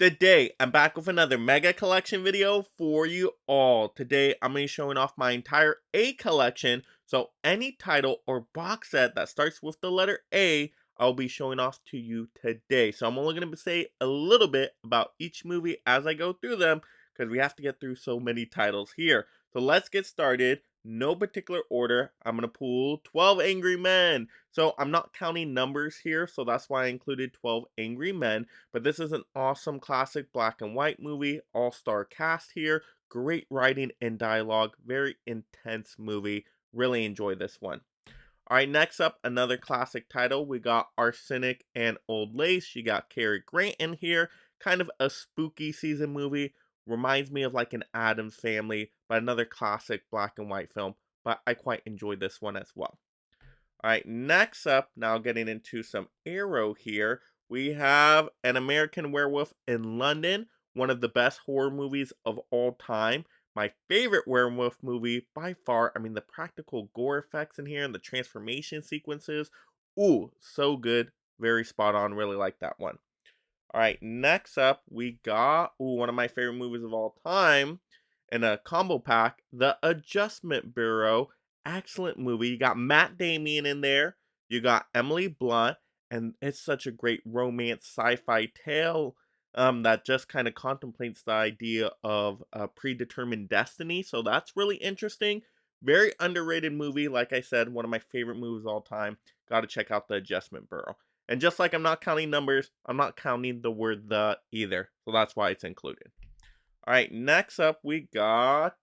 Today, I'm back with another mega collection video for you all. Today, I'm going to be showing off my entire A collection. So any title or box set that starts with the letter A, I'll be showing off to you today. So I'm only going to say a little bit about each movie as I go through them because we have to get through so many titles here. So let's get started. No particular order. I'm going to pull 12 Angry Men. So I'm not counting numbers here, so that's why I included 12 Angry Men. But this is an awesome classic black and white movie, all-star cast here, great writing and dialogue, very intense movie. Really enjoy this one. All right, next up, another classic title. We got Arsenic and Old Lace. You got Cary Grant in here. Kind of a spooky season movie. Reminds me of like an Addams Family, but another classic black and white film. But I quite enjoyed this one as well. All right, next up, now getting into some Arrow here, we have An American Werewolf in London, one of the best horror movies of all time. My favorite werewolf movie by far. I mean, the practical gore effects in here and the transformation sequences. Ooh, so good. Very spot on. Really like that one. All right, next up, we got one of my favorite movies of all time in a combo pack, The Adjustment Bureau. Excellent movie. You got Matt Damon in there, you got Emily Blunt, and it's such a great romance sci-fi tale that just kind of contemplates the idea of a predetermined destiny. So that's really interesting. Very underrated movie. Like I said, one of my favorite movies of all time. Got to check out The Adjustment Bureau. And just like I'm not counting numbers, I'm not counting the word the either. So that's why it's included. All right, next up we got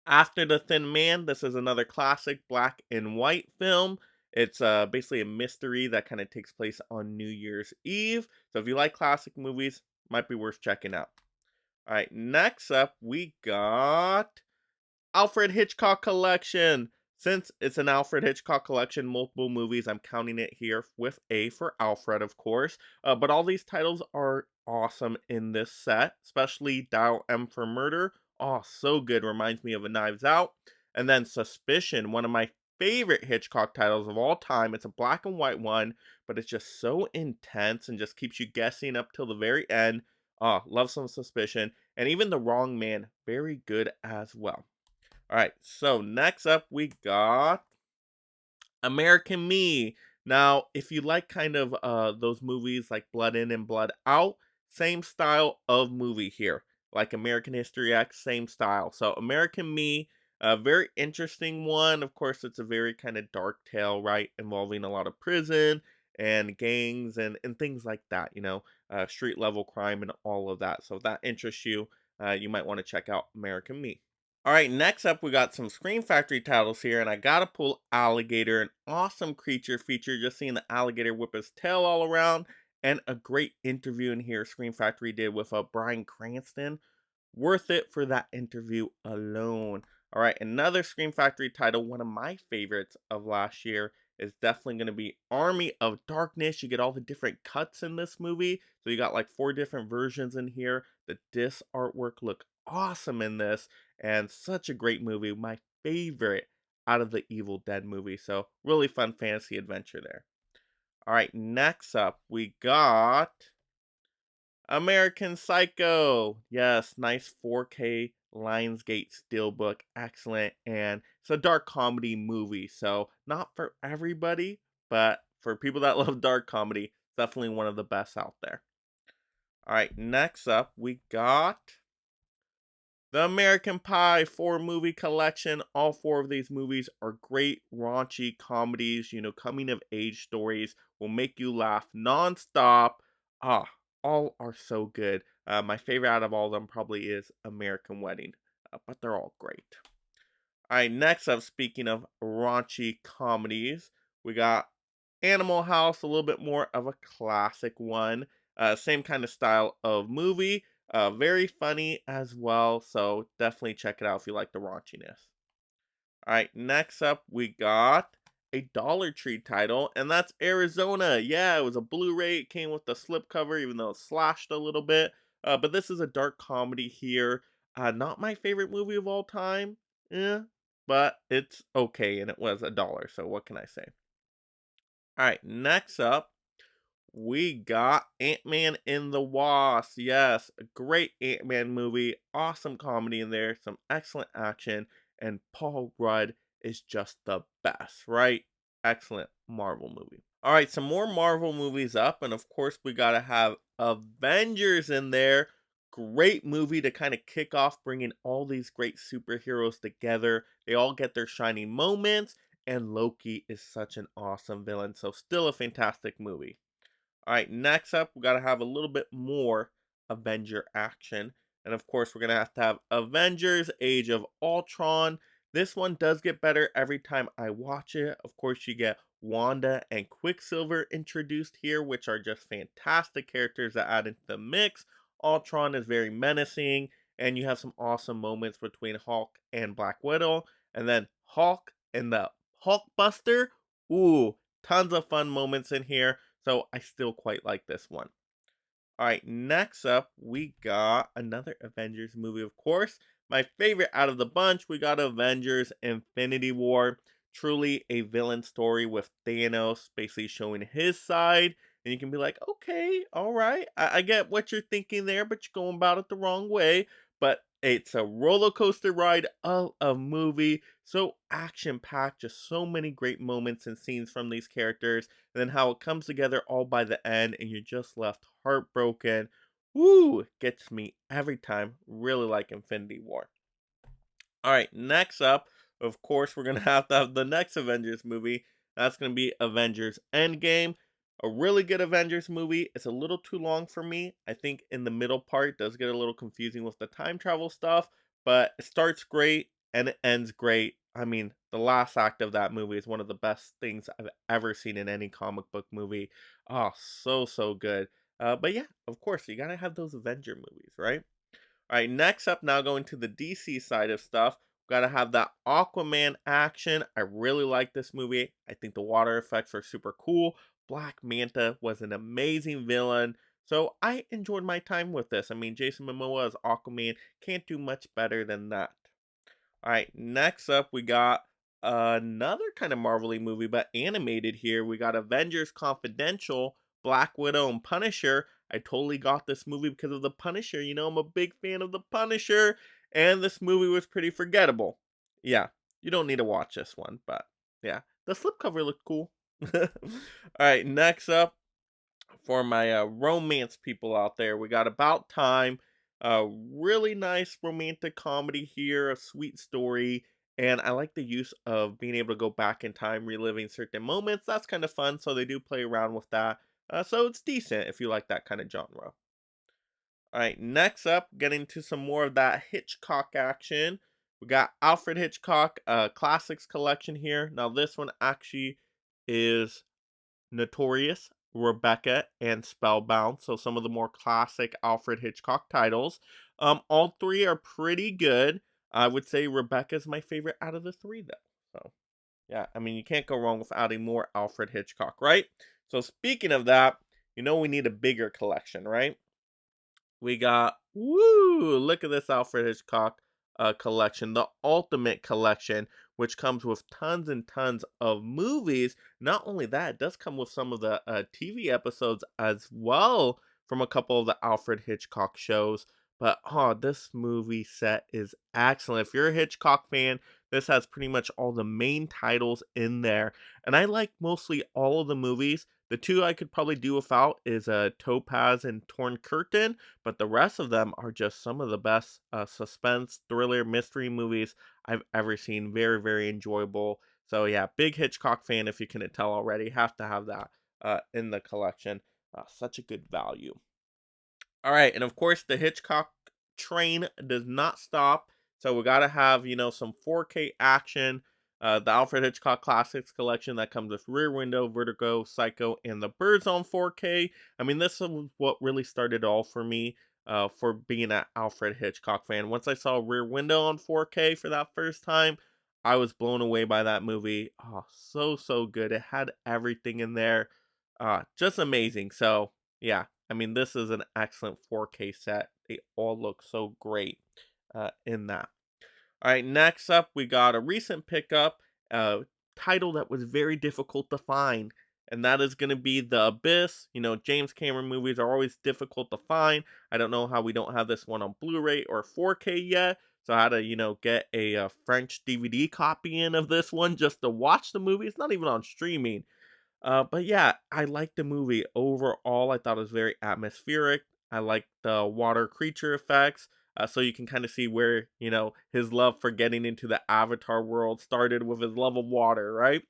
After the Thin Man. This is another classic black and white film. It's basically a mystery that kind of takes place on New Year's Eve. So if you like classic movies, might be worth checking out. All right, next up we got Alfred Hitchcock Collection. Since it's an Alfred Hitchcock collection, multiple movies, I'm counting it here with A for Alfred, of course. But all these titles are awesome in this set, especially Dial M for Murder. Oh, so good. Reminds me of A Knives Out. And then Suspicion, one of my favorite Hitchcock titles of all time. It's a black and white one, but it's just so intense and just keeps you guessing up till the very end. Oh, love some Suspicion. And even The Wrong Man, very good as well. All right, so next up we got American Me. Now, if you like kind of those movies like Blood In and Blood Out, same style of movie here. Like American History X, same style. So American Me, a very interesting one. Of course, it's a very kind of dark tale, right? Involving a lot of prison and gangs and things like that, street level crime and all of that. So if that interests you, you might want to check out American Me. All right, next up, we got some Scream Factory titles here, and I gotta pull Alligator, an awesome creature feature. Just seeing the alligator whip his tail all around, and a great interview in here Scream Factory did with Bryan Cranston. Worth it for that interview alone. All right, another Scream Factory title, one of my favorites of last year, is definitely going to be Army of Darkness. You get all the different cuts in this movie. So you got like 4 different versions in here. The disc artwork look awesome in this, and such a great movie. My favorite out of the Evil Dead movie. So really fun fantasy adventure there. All right, next up we got American Psycho. Yes, nice 4K Lionsgate Steelbook. Excellent. And it's a dark comedy movie. So, not for everybody, but for people that love dark comedy, definitely one of the best out there. All right, next up, we got the American Pie 4 movie collection. All 4 of these movies are great, raunchy comedies, coming of age stories, will make you laugh nonstop. Ah, all are so good. My favorite out of all of them probably is American Wedding, but they're all great. All right, next up, speaking of raunchy comedies, we got Animal House, a little bit more of a classic one. Same kind of style of movie. Very funny as well, so definitely check it out if you like the raunchiness. All right, next up we got a Dollar Tree title, and that's Arizona. Yeah, it was a Blu-ray. It came with the slipcover, even though it's slashed a little bit. But this is a dark comedy here. Not my favorite movie of all time. Yeah, but it's okay, and it was $1. So what can I say? All right, next up we got Ant-Man and the Wasp. Yes, a great Ant-Man movie. Awesome comedy in there, some excellent action, and Paul Rudd is just the best, right? Excellent Marvel movie. All right, some more Marvel movies up, and of course, we got to have Avengers in there. Great movie to kind of kick off bringing all these great superheroes together. They all get their shining moments, and Loki is such an awesome villain. So, still a fantastic movie. All right, next up, we got to have a little bit more Avenger action. And of course, we're going to have Avengers Age of Ultron. This one does get better every time I watch it. Of course, you get Wanda and Quicksilver introduced here, which are just fantastic characters that add into the mix. Ultron is very menacing, and you have some awesome moments between Hulk and Black Widow. And then Hulk and the Hulkbuster. Ooh, tons of fun moments in here. So I still quite like this one. All right, next up, we got another Avengers movie, of course. My favorite out of the bunch, we got Avengers Infinity War. Truly a villain story with Thanos basically showing his side. And you can be like, okay, all right, I get what you're thinking there, but you're going about it the wrong way. But it's a roller coaster ride of a movie. So action packed, just so many great moments and scenes from these characters, and then how it comes together all by the end, and you're just left heartbroken. Woo! Gets me every time. Really like Infinity War. All right, next up, of course, we're going to have the next Avengers movie. That's going to be Avengers Endgame. A really good Avengers movie. It's a little too long for me. I think in the middle part does get a little confusing with the time travel stuff, but it starts great and it ends great. I mean, the last act of that movie is one of the best things I've ever seen in any comic book movie. Oh, so, so good. But yeah, of course, you got to have those Avenger movies, right? All right, next up, now going to the DC side of stuff, we gotta have that Aquaman action. I really like this movie. I think the water effects are super cool. Black Manta was an amazing villain. So I enjoyed my time with this. I mean, Jason Momoa as Aquaman can't do much better than that. All right, next up we got another kind of Marvel-y movie, but animated here. We got Avengers Confidential, Black Widow, and Punisher. I totally got this movie because of the Punisher. You know, I'm a big fan of the Punisher, and this movie was pretty forgettable. Yeah, you don't need to watch this one, but yeah, the slipcover looked cool. All right, next up, for my romance people out there, we got About Time. A really nice romantic comedy here, a sweet story, and I like the use of being able to go back in time, reliving certain moments. That's kind of fun, so they do play around with that. So it's decent if you like that kind of genre. All right, next up, getting to some more of that Hitchcock action. We got Alfred Hitchcock Classics Collection here. Now, this one actually is Notorious, Rebecca, and Spellbound. So some of the more classic Alfred Hitchcock titles. All three are pretty good. I would say Rebecca's my favorite out of the three, though. So yeah, I mean you can't go wrong with adding more Alfred Hitchcock, right? So speaking of that, you know we need a bigger collection, right? We got look at this Alfred Hitchcock collection, the Ultimate Collection, which comes with tons and tons of movies. Not only that, it does come with some of the TV episodes as well from a couple of the Alfred Hitchcock shows. But oh, this movie set is excellent. If you're a Hitchcock fan, this has pretty much all the main titles in there. And I like mostly all of the movies. The two I could probably do without is Topaz and Torn Curtain, but the rest of them are just some of the best suspense, thriller, mystery movies I've ever seen. Very, very enjoyable. So yeah, big Hitchcock fan if you couldn't tell already. Have to have that in the collection. Such a good value. All right, and of course the Hitchcock train does not stop. So we got to have, you know, some 4K action. The Alfred Hitchcock Classics collection that comes with Rear Window, Vertigo, Psycho, and The Birds on 4K. I mean, this was what really started all for me for being an Alfred Hitchcock fan. Once I saw Rear Window on 4K for that first time, I was blown away by that movie. Oh, so, so good. It had everything in there. Just amazing. So, yeah, I mean, this is an excellent 4K set. They all look so great in that. All right, next up, we got a recent pickup, a title that was very difficult to find. and that is going to be The Abyss. You know, James Cameron movies are always difficult to find. I don't know how we don't have this one on Blu-ray or 4K yet. So I had to, get a French DVD copy in of this one just to watch the movie. It's not even on streaming. But yeah, I liked the movie overall. I thought it was very atmospheric. I liked the water creature effects. So you can kind of see where, his love for getting into the Avatar world started with his love of water, right?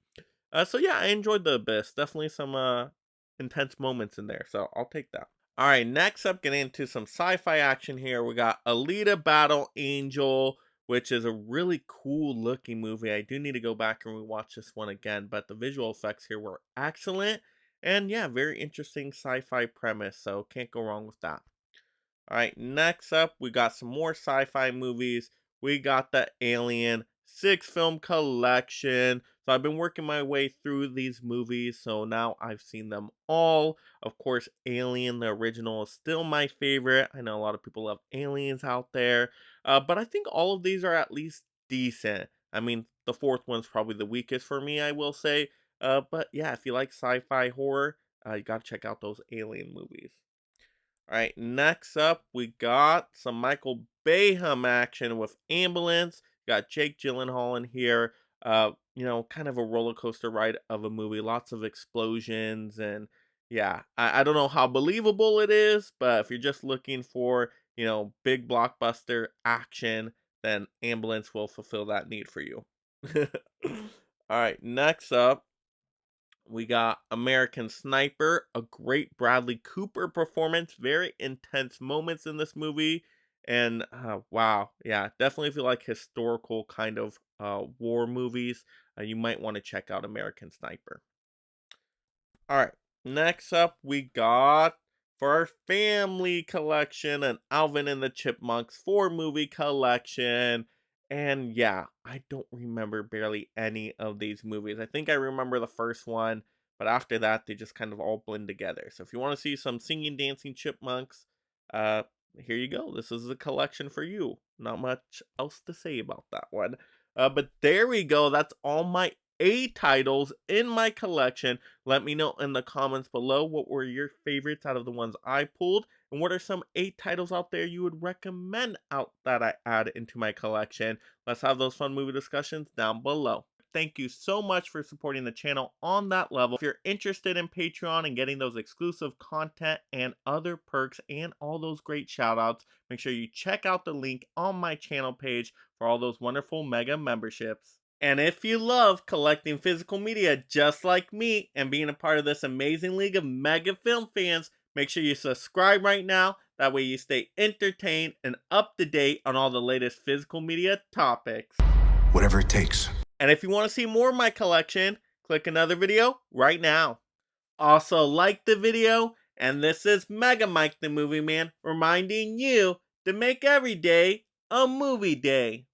So yeah, I enjoyed The Abyss. Definitely some intense moments in there. So I'll take that. All right, next up, getting into some sci-fi action here. We got Alita Battle Angel, which is a really cool looking movie. I do need to go back and rewatch this one again, but the visual effects here were excellent. And yeah, very interesting sci-fi premise, so can't go wrong with that. All right, next up, we got some more sci-fi movies. We got the Alien 6 film collection. So I've been working my way through these movies, so now I've seen them all. Of course, Alien, the original, is still my favorite. I know a lot of people love Aliens out there, but I think all of these are at least decent. I mean, the fourth one's probably the weakest for me, I will say. But yeah, if you like sci-fi horror, you gotta check out those Alien movies. All right, next up, we got some Michael Bayham action with Ambulance. Got Jake Gyllenhaal in here. Kind of a roller coaster ride of a movie. Lots of explosions, and yeah, I don't know how believable it is, but if you're just looking for, big blockbuster action, then Ambulance will fulfill that need for you. All right, next up, we got American Sniper, a great Bradley Cooper performance, very intense moments in this movie. And wow, yeah, definitely if you like historical kind of war movies, you might want to check out American Sniper. All right. Next up, we got for our family collection an Alvin and the Chipmunks 4 movie collection. And yeah, I don't remember barely any of these movies. I think I remember the first one, but after that, they just kind of all blend together. So if you want to see some singing, dancing chipmunks, uh, here you go. This is a collection for you. Not much else to say about that one. But there we go. That's all my A titles in my collection. Let me know in the comments below what were your favorites out of the ones I pulled, and what are some 8 titles out there you would recommend out that I add into my collection. Let's have those fun movie discussions down below. Thank you so much for supporting the channel on that level. If you're interested in Patreon and getting those exclusive content and other perks and all those great shoutouts, make sure you check out the link on my channel page for all those wonderful mega memberships. And if you love collecting physical media just like me and being a part of this amazing league of mega film fans, make sure you subscribe right now. That way you stay entertained and up to date on all the latest physical media topics. Whatever it takes. And if you want to see more of my collection, click another video right now. Also like the video, and this is Mega Mike the Movie Man reminding you to make every day a movie day.